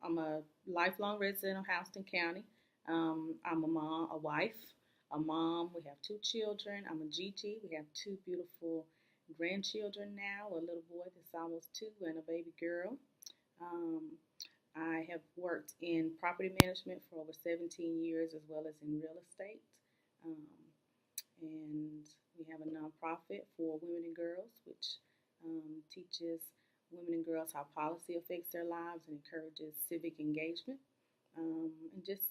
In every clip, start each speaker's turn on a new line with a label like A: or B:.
A: I'm a lifelong resident of Houston County. I'm a mom, a wife, a mom. We have 2 children. I'm a Gigi. We have 2 beautiful grandchildren now, a little boy that's almost 2 and a baby girl. Um, I have worked in property management for over 17 years as well as in real estate. Um, and we have a nonprofit for women and girls, which teaches women and girls how policy affects their lives and encourages civic engagement. And just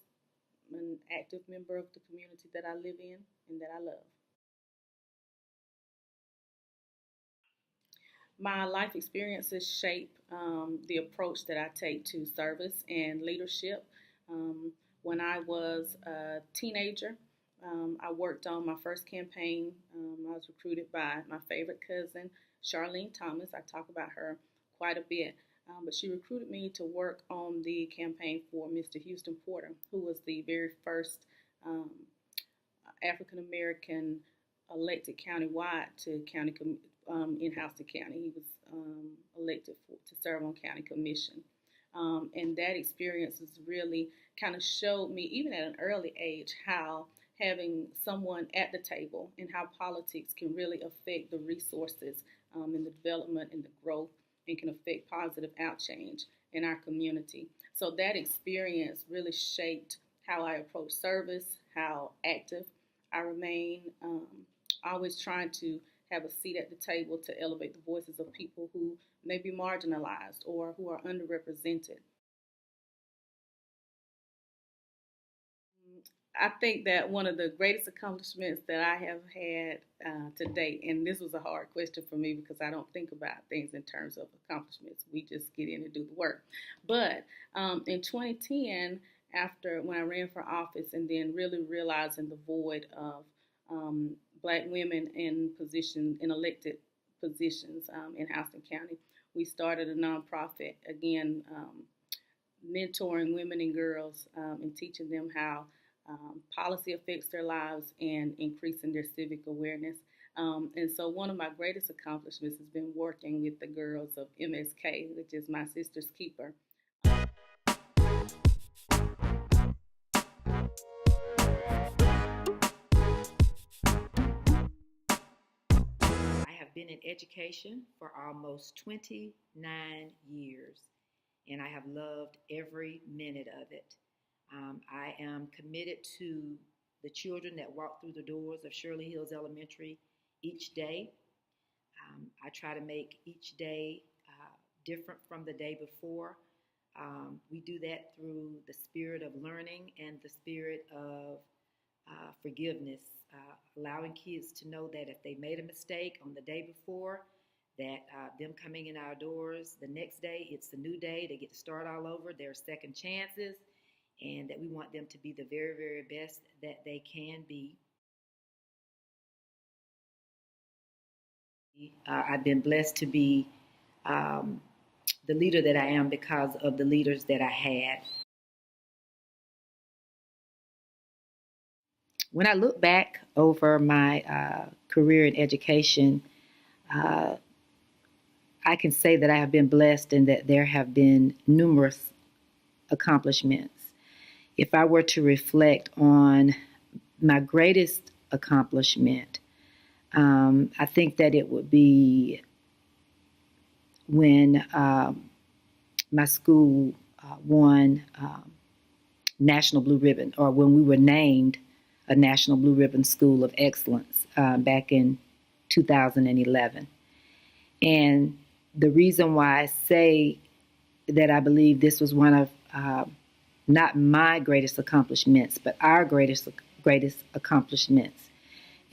A: an active member of the community that I live in and that I love. My life experiences shape the approach that I take to service and leadership. When I was a teenager, I worked on my first campaign. I was recruited by my favorite cousin, Charlene Thomas. I talk about her quite a bit. But she recruited me to work on the campaign for Mr. Houston Porter, who was the very first um, African American elected countywide to in Houston County. He was elected to serve on county commission. And that experience has really kind of showed me, even at an early age, how having someone at the table and how politics can really affect the resources and the development and the growth and can affect positive outchange in our community. So that experience really shaped how I approach service, how active I remain, always trying to have a seat at the table to elevate the voices of people who may be marginalized or who are underrepresented. I think that one of the greatest accomplishments that I have had to date, and this was a hard question for me because I don't think about things in terms of accomplishments. We just get in and do the work. But in 2010, after when I ran for office and then really realizing the void of black women in elected positions in Houston County, we started a nonprofit, again, mentoring women and girls and teaching them how policy affects their lives and increasing their civic awareness. And so one of my greatest accomplishments has been working with the girls of MSK, which is my sister's keeper.
B: I have been in education for almost 29 years, and I have loved every minute of it. I am committed to the children that walk through the doors of Shirley Hills Elementary each day. I try to make each day different from the day before. We do that through the spirit of learning and the spirit of forgiveness, allowing kids to know that if they made a mistake on the day before, that them coming in our doors the next day, it's a new day. They get to start all over. There are second chances, and that we want them to be the very, very best that they can be. I've been blessed to be the leader that I am because of the leaders that I had. When I look back over my career in education, uh, I can say that I have been blessed and that there have been numerous accomplishments. If I were to reflect on my greatest accomplishment, I think that it would be when my school won National Blue Ribbon, or when we were named a National Blue Ribbon School of Excellence back in 2011. And the reason why I say that I believe this was one of not my greatest accomplishments, but our greatest accomplishments,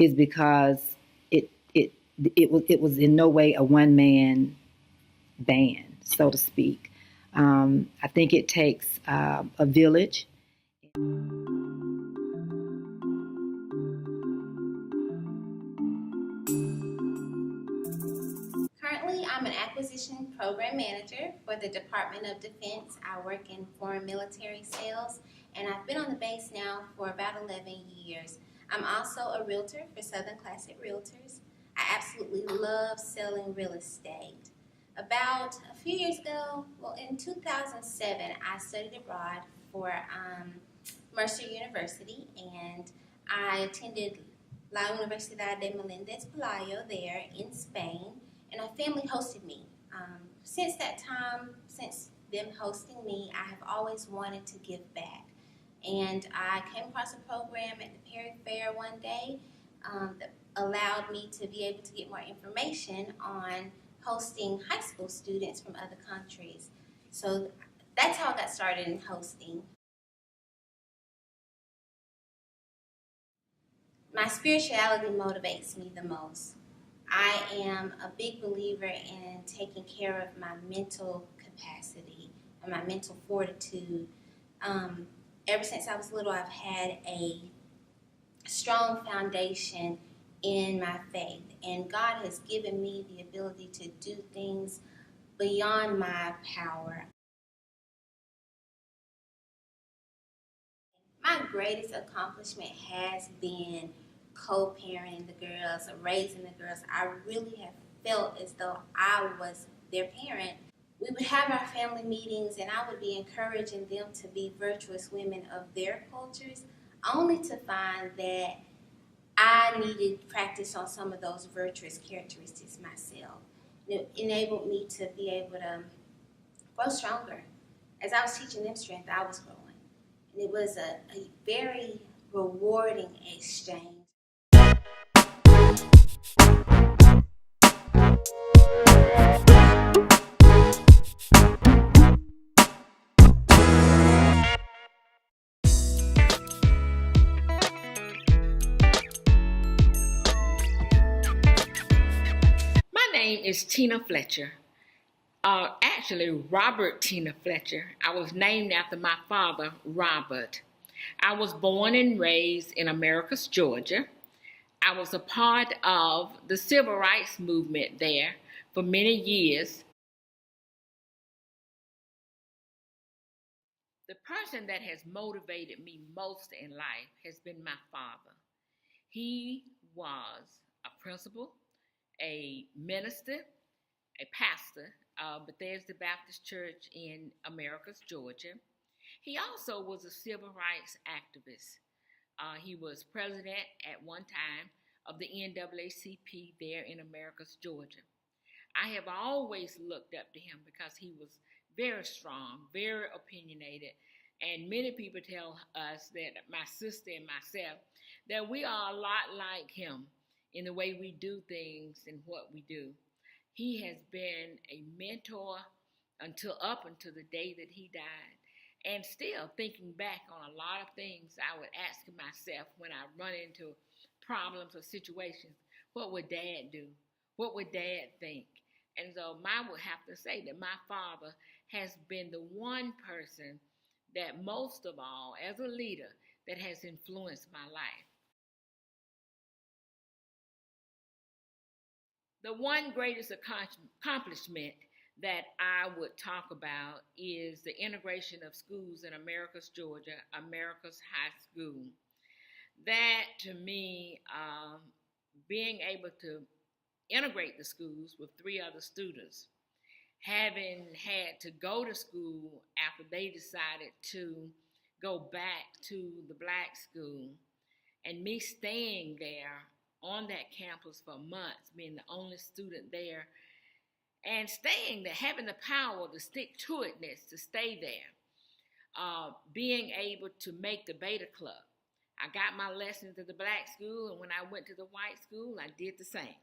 B: is because it was in no way a one-man band, so to speak. I think it takes a village.
C: Currently, I'm an acquisition program manager for the Department of Defense. I work in foreign military sales, and I've been on the base now for about 11 years. I'm also a realtor for Southern Classic Realtors. I absolutely love selling real estate. About a few years ago, well, in 2007, I studied abroad for Mercer University, and I attended La Universidad de Melendez Pelayo there in Spain, and my family hosted me. Since that time, since them hosting me, I have always wanted to give back. And I came across a program at the Perry Fair one day that allowed me to be able to get more information on hosting high school students from other countries. So that's how I got started in hosting. My spirituality motivates me the most. I am a big believer in taking care of my mental capacity and my mental fortitude. Ever since I was little, I've had a strong foundation in my faith, and God has given me the ability to do things beyond my power. My greatest accomplishment has been co-parenting the girls, raising the girls. I really have felt as though I was their parent. We would have our family meetings, and I would be encouraging them to be virtuous women of their cultures, only to find that I needed practice on some of those virtuous characteristics myself. It enabled me to be able to grow stronger. As I was teaching them strength, I was growing. And it was a very rewarding exchange.
D: My name is Tina Fletcher. Actually, Robert Tina Fletcher. I was named after my father, Robert. I was born and raised in Americus, Georgia. I was a part of the civil rights movement there for many years. The person that has motivated me most in life has been my father. He was a principal, a minister, a pastor of Bethesda Baptist Church in Americus, Georgia. He also was a civil rights activist. He was president at one time of the NAACP there in Americus, Georgia. I have always looked up to him because he was very strong, very opinionated, and many people tell us that my sister and myself that we are a lot like him in the way we do things and what we do. He has been a mentor up until the day that he died. And still thinking back on a lot of things, I would ask myself when I run into problems or situations, what would dad do? What would dad think? And so I would have to say that my father has been the one person that most of all, as a leader, that has influenced my life. The one greatest accomplishment that I would talk about is the integration of schools in Americus, Georgia, Americus High School. That to me, being able to integrate the schools with three other students, having had to go to school after they decided to go back to the black school, and me staying there on that campus for months, being the only student there, and staying there, having the power, the stick to itness to stay there, being able to make the beta club. I got my lessons at the black school, and when I went to the white school, I did the same.